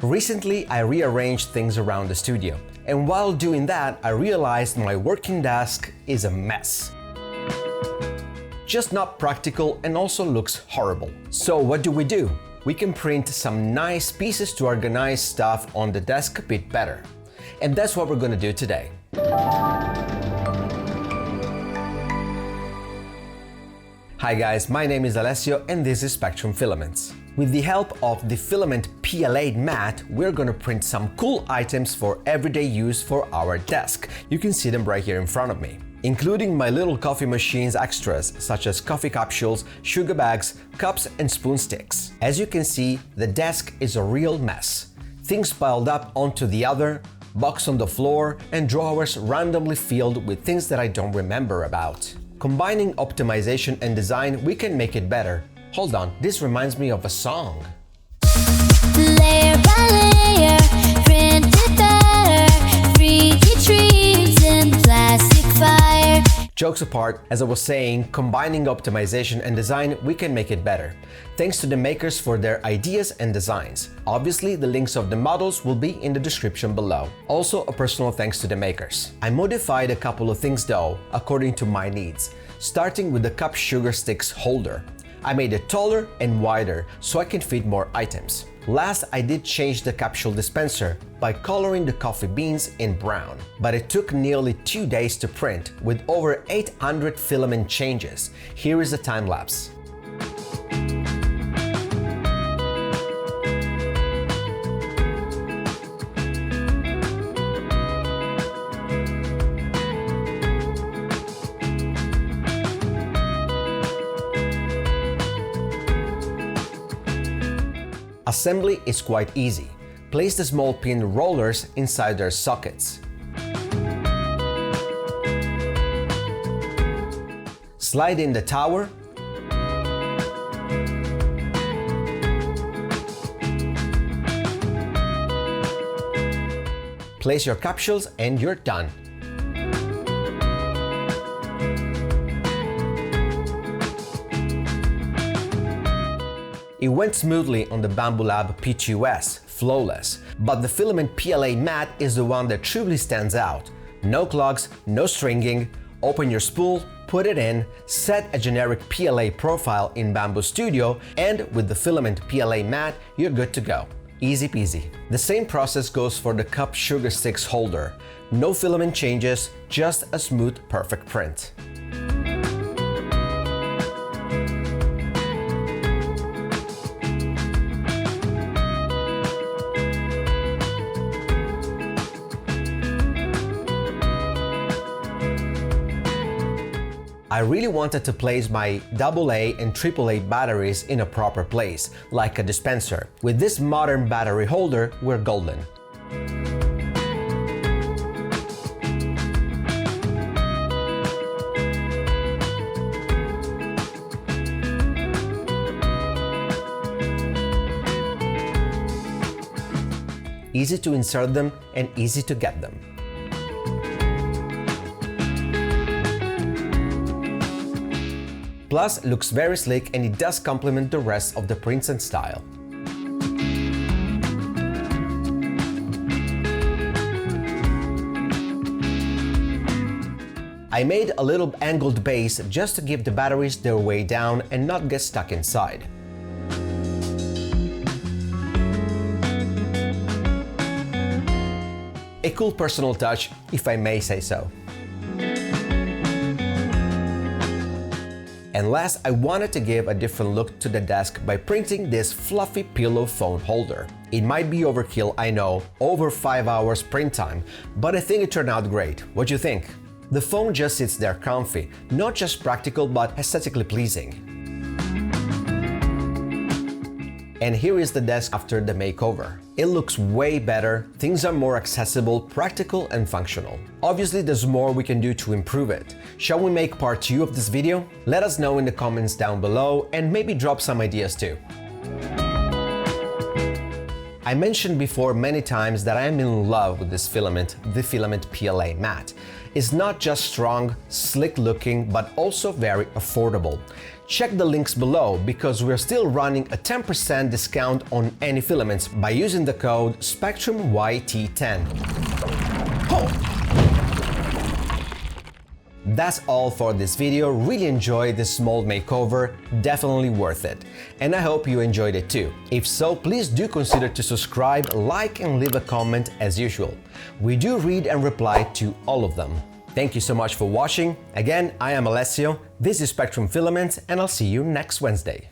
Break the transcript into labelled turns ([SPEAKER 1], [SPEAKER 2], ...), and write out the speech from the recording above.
[SPEAKER 1] Recently, I rearranged things around the studio, and while doing that, I realized my working desk is a mess. Just not practical and also looks horrible. So what do? We can print some nice pieces to organize stuff on the desk a bit better. And that's what we're gonna do today. Hi guys, my name is Alessio and this is Spectrum Filaments. With the help of the Filament PLA Matte, we're gonna print some cool items for everyday use for our desk. You can see them right here in front of me, including my little coffee machine's extras, such as coffee capsules, sugar bags, cups and spoon sticks. As you can see, the desk is a real mess. Things piled up onto the other, box on the floor, and drawers randomly filled with things that I don't remember about. Combining optimization and design, we can make it better. Hold on, this reminds me of a song.
[SPEAKER 2] Layer by layer, print it better, 3D trees and plastic fire.
[SPEAKER 1] Jokes apart, as I was saying, combining optimization and design, we can make it better. Thanks to the makers for their ideas and designs. Obviously, the links of the models will be in the description below. Also, a personal thanks to the makers. I modified a couple of things though, according to my needs, starting with the cup sugar sticks holder. I made it taller and wider so I can fit more items. Last, I did change the capsule dispenser by coloring the coffee beans in brown. But it took nearly 2 days to print, with over 800 filament changes. Here is a time lapse. Assembly is quite easy. Place the small pin rollers inside their sockets. Slide in the tower. Place your capsules and you're done. It went smoothly on the Bambu Lab P2S, flawless, but the Filament PLA Matte is the one that truly stands out. No clogs, no stringing, open your spool, put it in, set a generic PLA profile in Bambu Studio, and with the Filament PLA Matte, you're good to go. Easy peasy. The same process goes for the cup sugar sticks holder. No filament changes, just a smooth, perfect print. I really wanted to place my AA and AAA batteries in a proper place, like a dispenser. With this modern battery holder, we're golden. Easy to insert them and easy to get them. Plus, it looks very slick and it does complement the rest of the prints and style. I made a little angled base just to give the batteries their way down and not get stuck inside. A cool personal touch, if I may say so. And last, I wanted to give a different look to the desk by printing this fluffy pillow phone holder. It might be overkill, I know, over 5 hours print time, but I think it turned out great. What do you think? The phone just sits there comfy, not just practical but aesthetically pleasing. And here is the desk after the makeover. It looks way better, things are more accessible, practical and functional. Obviously there's more we can do to improve it. Shall we make part 2 of this video? Let us know in the comments down below and maybe drop some ideas too. I mentioned before many times that I am in love with this filament, the Filament PLA Matte. It's not just strong, slick looking, but also very affordable. Check the links below because we're still running a 10% discount on any filaments by using the code SPECTRUMYT10. That's all for this video. Really enjoyed this small makeover, definitely worth it. And I hope you enjoyed it too. If so, please do consider to subscribe, like and leave a comment as usual. We do read and reply to all of them. Thank you so much for watching. Again, I am Alessio, this is Spectrum Filaments, and I'll see you next Wednesday.